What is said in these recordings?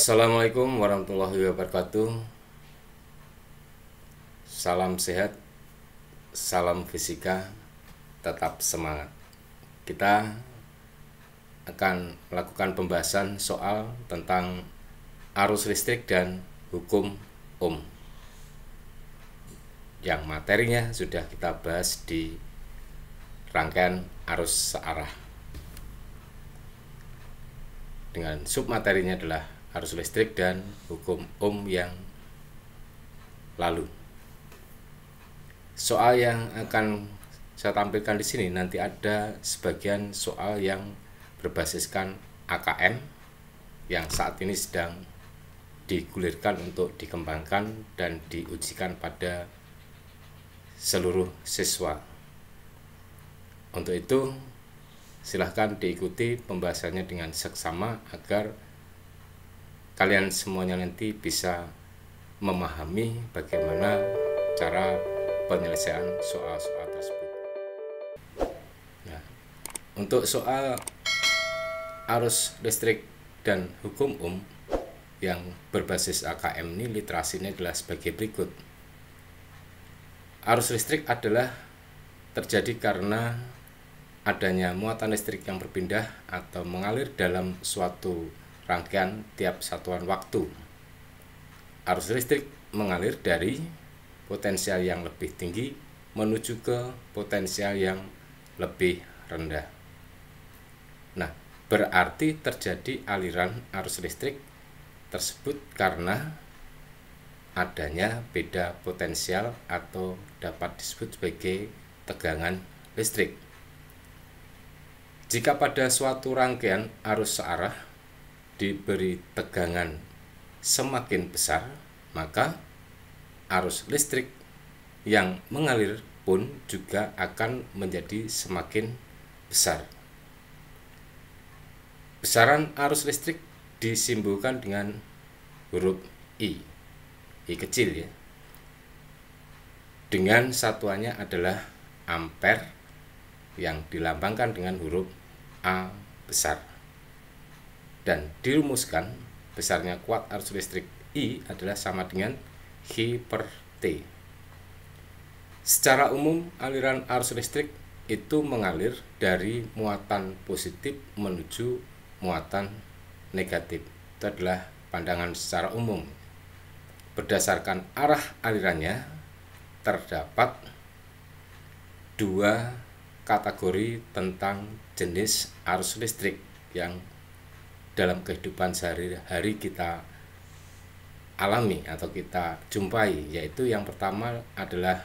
Assalamualaikum warahmatullahi wabarakatuh. Salam sehat, salam fisika, tetap semangat. Kita akan melakukan pembahasan soal tentang arus listrik dan hukum Ohm, yang materinya sudah kita bahas di rangkaian arus searah, dengan submaterinya adalah arus listrik dan hukum Ohm yang lalu. Soal yang akan saya tampilkan di sini nanti ada sebagian soal yang berbasiskan AKM yang saat ini sedang digulirkan untuk dikembangkan dan diujikan pada seluruh siswa. Untuk itu silahkan diikuti pembahasannya dengan seksama agar kalian semuanya nanti bisa memahami bagaimana cara penyelesaian soal-soal tersebut. Nah, untuk soal arus listrik dan hukum Ohm yang berbasis AKM ini, literasinya adalah sebagai berikut. Arus listrik adalah terjadi karena adanya muatan listrik yang berpindah atau mengalir dalam suatu rangkaian tiap satuan waktu. Arus listrik mengalir dari potensial yang lebih tinggi menuju ke potensial yang lebih rendah. Nah, berarti terjadi aliran arus listrik tersebut karena adanya beda potensial atau dapat disebut sebagai tegangan listrik. Jika pada suatu rangkaian arus searah diberi tegangan semakin besar, maka arus listrik yang mengalir pun juga akan menjadi semakin besar. Besaran arus listrik disimbolkan dengan huruf I kecil ya. Dengan satuannya adalah ampere yang dilambangkan dengan huruf A besar. Dan dirumuskan besarnya kuat arus listrik I adalah sama dengan I per T. Secara umum aliran arus listrik itu mengalir dari muatan positif menuju muatan negatif. Itu adalah pandangan secara umum. Berdasarkan arah alirannya terdapat dua kategori tentang jenis arus listrik yang dalam kehidupan sehari-hari kita alami atau kita jumpai, yaitu yang pertama adalah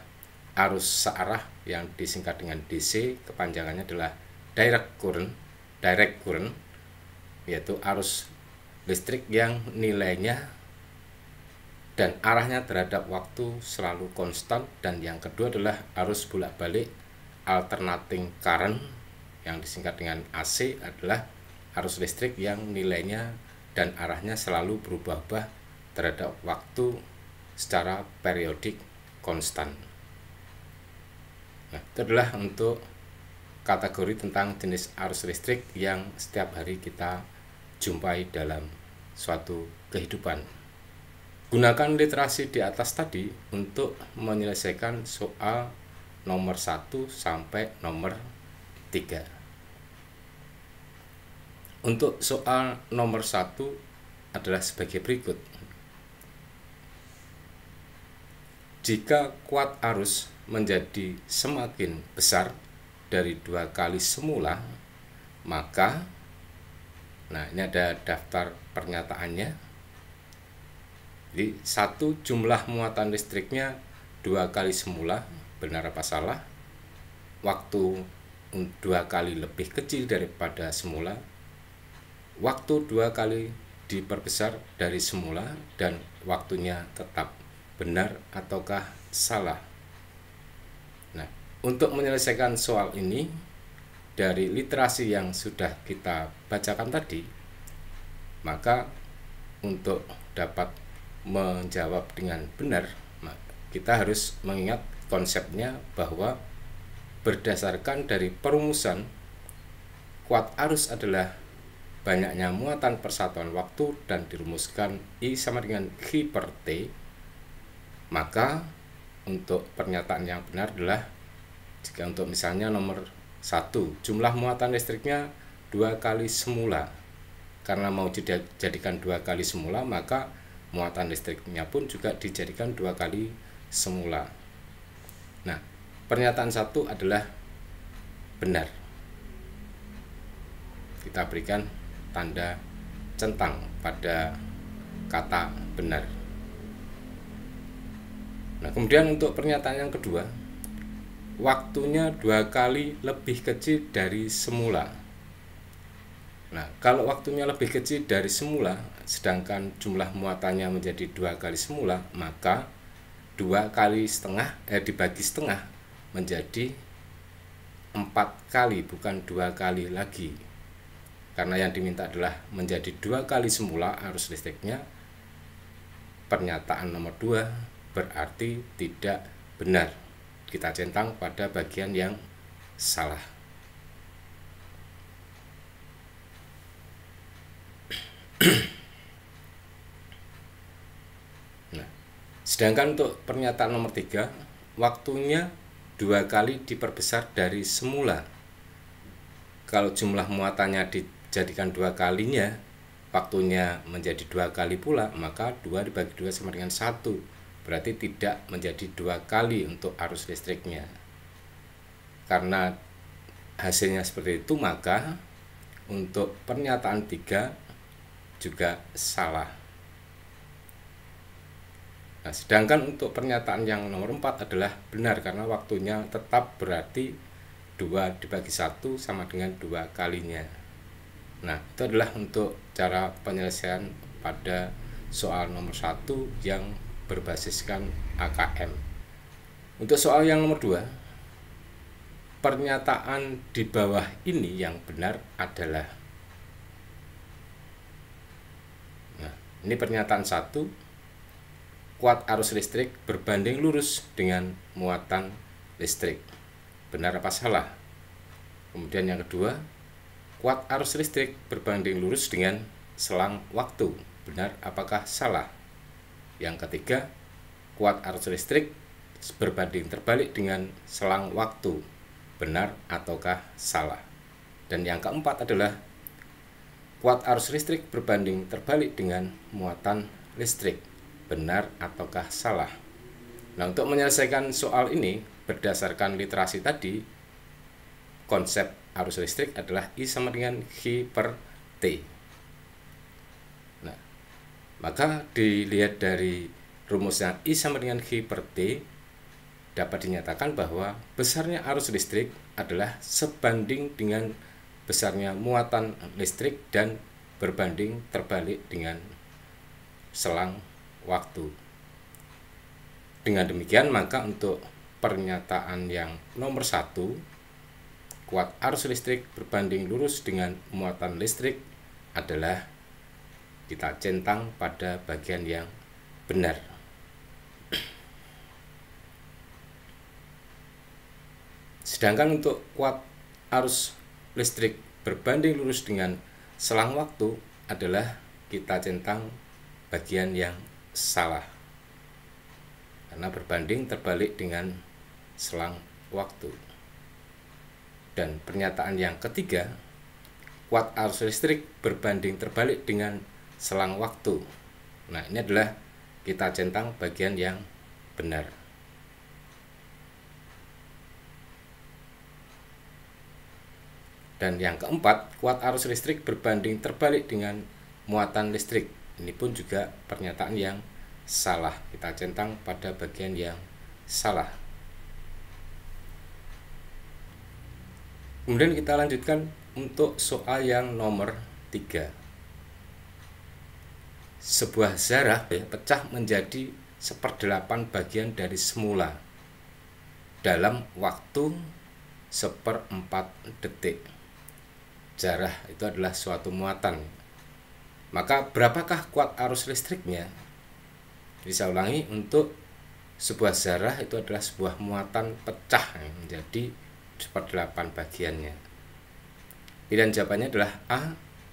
arus searah yang disingkat dengan DC, kepanjangannya adalah direct current, yaitu arus listrik yang nilainya dan arahnya terhadap waktu selalu konstan. Dan yang kedua adalah arus bolak-balik alternating current yang disingkat dengan AC, adalah arus listrik yang nilainya dan arahnya selalu berubah-ubah terhadap waktu secara periodik konstan. Nah, itu adalah untuk kategori tentang jenis arus listrik yang setiap hari kita jumpai dalam suatu kehidupan. Gunakan literasi di atas tadi untuk menyelesaikan soal nomor 1 sampai nomor 3. Untuk soal nomor 1 adalah sebagai berikut. Jika kuat arus menjadi semakin besar dari 2 kali semula, maka ini ada daftar pernyataannya. Jadi satu, jumlah muatan listriknya 2 kali semula, benar apa salah? Waktu 2 kali lebih kecil daripada semula. Waktu 2 kali diperbesar dari semula, dan waktunya tetap benar ataukah salah. Nah, untuk menyelesaikan soal ini dari literasi yang sudah kita bacakan tadi, maka untuk dapat menjawab dengan benar, kita harus mengingat konsepnya bahwa berdasarkan dari perumusan kuat arus adalah banyaknya muatan persatuan waktu dan dirumuskan I sama dengan G per T, maka untuk pernyataan yang benar adalah jika untuk misalnya nomor 1, jumlah muatan listriknya 2 kali semula. Karena mau dijadikan 2 kali semula, maka muatan listriknya pun juga dijadikan 2 kali semula. Nah, pernyataan 1 adalah benar. Kita berikan tanda centang pada kata benar. Nah, kemudian untuk pernyataan yang kedua, waktunya 2 kali lebih kecil dari semula. Nah, kalau waktunya lebih kecil dari semula, sedangkan jumlah muatannya menjadi 2 kali semula, maka 2 kali setengah dibagi setengah menjadi 4 kali, bukan 2 kali lagi. Karena yang diminta adalah menjadi 2 kali semula arus listriknya, pernyataan nomor 2 berarti tidak benar. Kita centang pada bagian yang salah. Nah, sedangkan untuk pernyataan nomor 3, waktunya 2 kali diperbesar dari semula. Kalau jumlah muatannya dijadikan 2 kalinya, waktunya menjadi 2 kali pula, maka 2 dibagi 2 sama dengan 1. Berarti tidak menjadi 2 kali untuk arus listriknya. Karena hasilnya seperti itu, maka untuk pernyataan 3 juga salah. Nah, sedangkan untuk pernyataan yang nomor 4 adalah benar karena waktunya tetap berarti 2 dibagi 1 sama dengan 2 kalinya. Nah, itu adalah untuk cara penyelesaian pada soal nomor 1 yang berbasiskan AKM. Untuk soal yang nomor 2, pernyataan di bawah ini yang benar adalah, nah, ini pernyataan 1, kuat arus listrik berbanding lurus dengan muatan listrik. Benar apa salah? Kemudian yang kedua, kuat arus listrik berbanding lurus dengan selang waktu. Benar apakah salah? Yang ketiga, kuat arus listrik berbanding terbalik dengan selang waktu. Benar ataukah salah? Dan yang keempat adalah kuat arus listrik berbanding terbalik dengan muatan listrik. Benar ataukah salah? Nah, untuk menyelesaikan soal ini berdasarkan literasi tadi, konsep arus listrik adalah I sama dengan G per T. Nah, maka dilihat dari rumusnya I sama dengan G per T, dapat dinyatakan bahwa besarnya arus listrik adalah sebanding dengan besarnya muatan listrik dan berbanding terbalik dengan selang waktu. Dengan demikian, maka untuk pernyataan yang nomor 1, kuat arus listrik berbanding lurus dengan muatan listrik adalah kita centang pada bagian yang benar. Sedangkan untuk kuat arus listrik berbanding lurus dengan selang waktu adalah kita centang bagian yang salah. Karena berbanding terbalik dengan selang waktu. Dan pernyataan yang ketiga, kuat arus listrik berbanding terbalik dengan selang waktu. Nah, ini adalah kita centang bagian yang benar. Dan yang keempat, kuat arus listrik berbanding terbalik dengan muatan listrik. Ini pun juga pernyataan yang salah. Kita centang pada bagian yang salah. Kemudian kita lanjutkan untuk soal yang nomor 3. Sebuah zarah pecah menjadi 1/8 bagian dari semula dalam waktu 1/4 detik. Zarah itu adalah suatu muatan. Maka berapakah kuat arus listriknya? Bisa ulangi, untuk sebuah zarah itu adalah sebuah muatan pecah menjadi 1/8 bagiannya. Pilihan jawabannya adalah A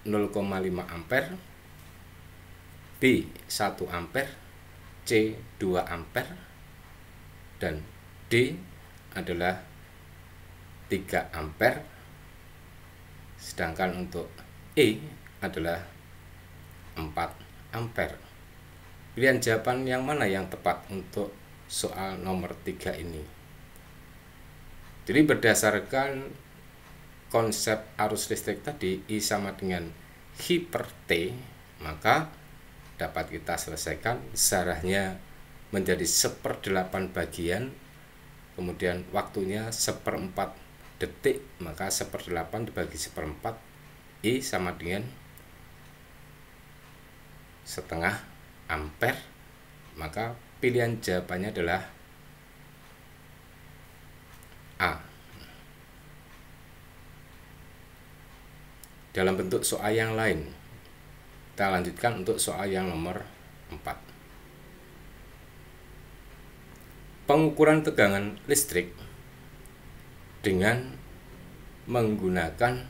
0,5 ampere, B 1 ampere, C 2 ampere, dan D adalah 3 ampere. Sedangkan untuk E adalah 4 ampere. Pilihan jawaban yang mana yang tepat untuk soal nomor 3 ini? Jadi berdasarkan konsep arus listrik tadi, I sama dengan I per T, maka dapat kita selesaikan zarahnya menjadi 1/8 bagian, kemudian waktunya 1/4 detik, maka 1/8 dibagi 1/4, I sama dengan setengah ampere, maka pilihan jawabannya adalah A. Dalam bentuk soal yang lain, kita lanjutkan untuk soal yang nomor 4. Pengukuran tegangan listrik dengan menggunakan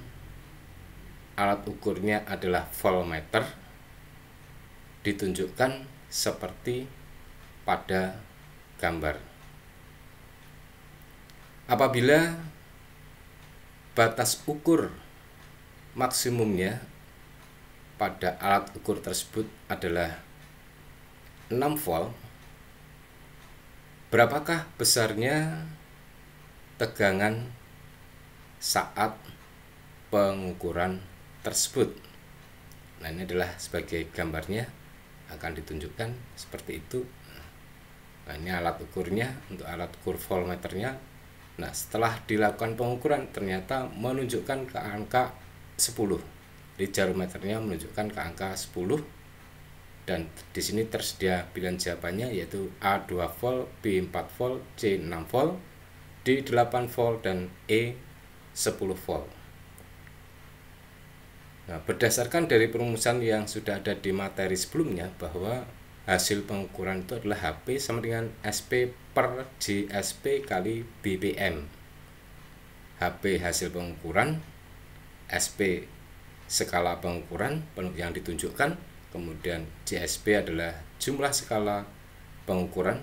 alat ukurnya adalah voltmeter ditunjukkan seperti pada gambar. Apabila batas ukur maksimumnya pada alat ukur tersebut adalah 6 volt, berapakah besarnya tegangan saat pengukuran tersebut? Nah, ini adalah sebagai gambarnya, akan ditunjukkan seperti itu. Nah, ini alat ukurnya, untuk alat ukur voltmeternya. Nah, setelah dilakukan pengukuran ternyata menunjukkan ke angka 10. Di jarometernya menunjukkan ke angka 10, dan di sini tersedia pilihan jawabannya yaitu A 2 volt, B 4 volt, C 6 volt, D 8 volt, dan E 10 volt. Nah, berdasarkan dari perumusan yang sudah ada di materi sebelumnya, bahwa hasil pengukuran itu adalah HP sama dengan SP per JSP kali BPM. HP hasil pengukuran, SP skala pengukuran yang ditunjukkan, kemudian JSP adalah jumlah skala pengukuran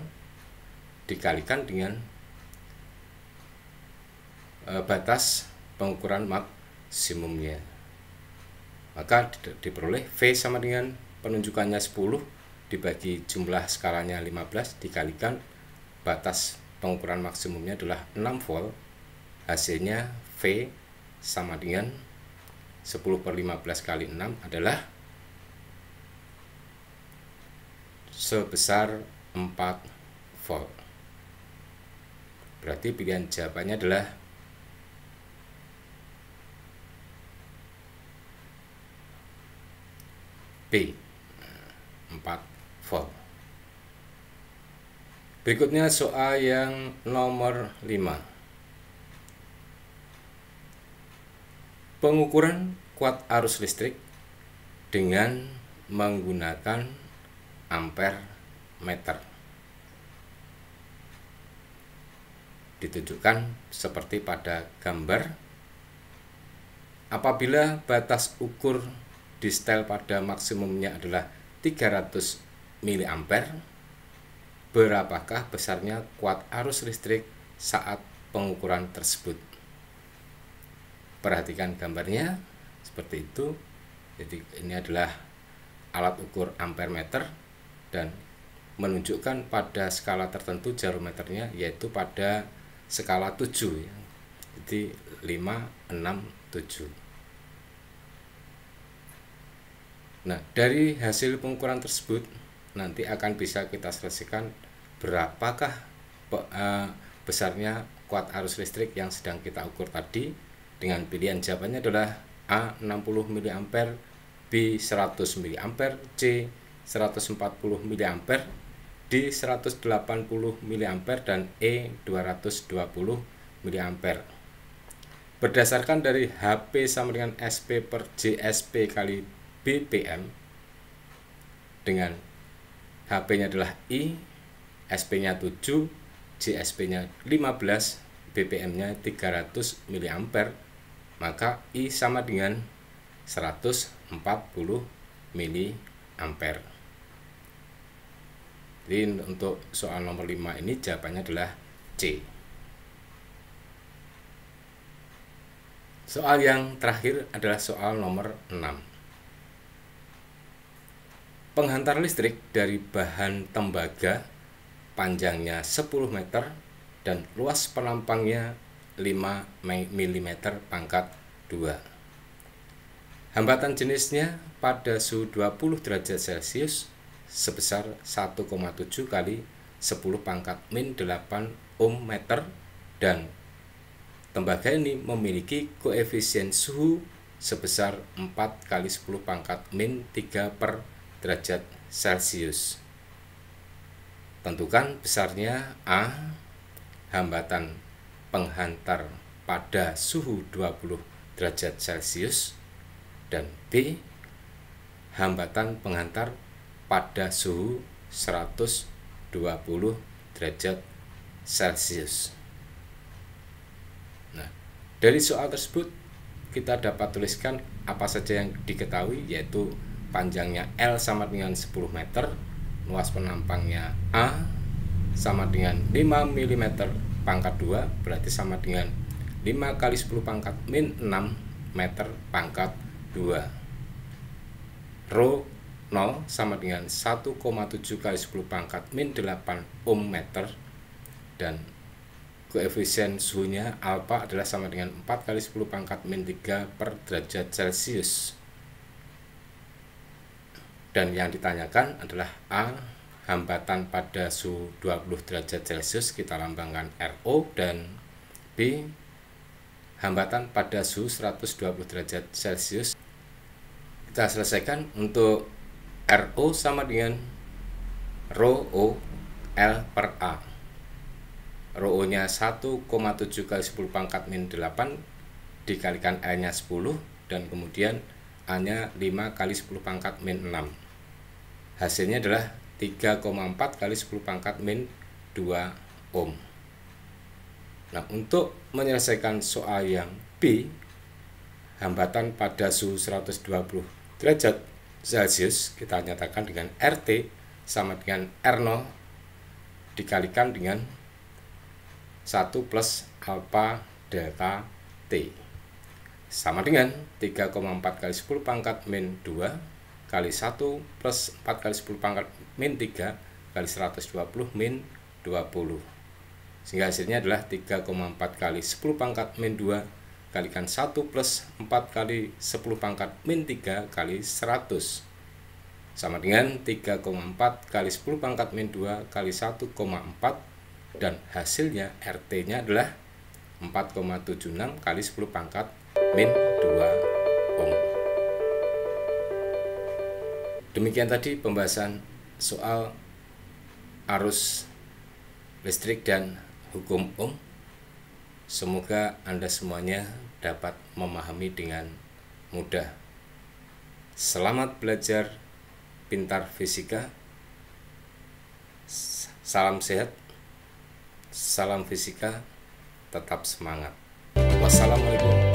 dikalikan dengan batas pengukuran maksimumnya. Maka diperoleh V sama dengan penunjukannya 10 dibagi jumlah skalanya 15 dikalikan batas pengukuran maksimumnya adalah 6 volt. Hasilnya V sama dengan 10/15 kali 6 adalah sebesar 4 volt. Berarti pilihan jawabannya adalah B, 4 volt. Berikutnya soal yang nomor 5. Pengukuran kuat arus listrik dengan menggunakan ampere meter. Ditunjukkan seperti pada gambar. Apabila batas ukur di setel pada maksimumnya adalah 300 mA, berapakah besarnya kuat arus listrik saat pengukuran tersebut? Perhatikan gambarnya seperti itu. Jadi ini adalah alat ukur ampere meter dan menunjukkan pada skala tertentu jarometernya, yaitu pada skala 7 ya. Jadi 5, 6, 7. Nah, dari hasil pengukuran tersebut nanti akan bisa kita selesaikan berapakah besarnya kuat arus listrik yang sedang kita ukur tadi, dengan pilihan jawabannya adalah A 60 mA, B 100 mA, C 140 mA, D 180 mA, dan E 220 mA. Berdasarkan dari HP sama dengan SP per JSP kali BPM, dengan HP-nya adalah I, SP-nya 7, JSP-nya 15, BPM-nya 300 mA, maka I sama dengan 140 mA. Jadi untuk soal nomor 5 ini jawabannya adalah C. Soal yang terakhir adalah soal nomor 6. Penghantar listrik dari bahan tembaga panjangnya 10 meter dan luas penampangnya 5 mm pangkat 2. Hambatan jenisnya pada suhu 20 derajat Celcius sebesar 1,7 kali 10 pangkat min 8 ohm meter, dan tembaga ini memiliki koefisien suhu sebesar 4 kali 10 pangkat min 3 per derajat Celcius. Tentukan besarnya A. Hambatan penghantar pada suhu 20 derajat Celcius, dan B. Hambatan penghantar pada suhu 120 derajat Celcius. Nah, dari soal tersebut kita dapat tuliskan apa saja yang diketahui, yaitu panjangnya L sama dengan 10 meter, luas penampangnya A sama dengan 5 mm pangkat 2, berarti sama dengan 5 kali 10 pangkat min 6 meter pangkat 2. Rho 0 sama dengan 1,7 kali 10 pangkat min 8 ohm meter, dan koefisien suhunya alfa adalah sama dengan 4 kali 10 pangkat min 3 per derajat Celcius. Dan yang ditanyakan adalah A. Hambatan pada suhu 20 derajat Celcius, kita lambangkan RO, dan B. Hambatan pada suhu 120 derajat Celcius. Kita selesaikan. Untuk RO sama dengan Rho O L per A. Rho nya 1,7 kali 10 pangkat min 8 dikalikan L nya 10, dan kemudian A nya 5 kali 10 pangkat min 6. Hasilnya adalah 3,4 kali 10 pangkat min 2 ohm. Nah, untuk menyelesaikan soal yang B, hambatan pada suhu 120 derajat Celcius kita nyatakan dengan RT sama dengan R0 dikalikan dengan 1 plus alfa delta T sama dengan 3,4 kali 10 pangkat min 2 kali 1 plus 4 kali 10 pangkat min 3 kali 120 min 20, sehingga hasilnya adalah 3,4 kali 10 pangkat min 2 kalikan 1 plus 4 kali 10 pangkat min 3 kali 100 sama dengan 3,4 kali 10 pangkat min 2 kali 1,4, dan hasilnya RT nya adalah 4,76 kali 10 pangkat min 2 ohm. Demikian tadi pembahasan soal arus listrik dan hukum Ohm. Semoga Anda semuanya dapat memahami dengan mudah. Selamat belajar, pintar fisika. Salam sehat, salam fisika, tetap semangat. Wassalamualaikum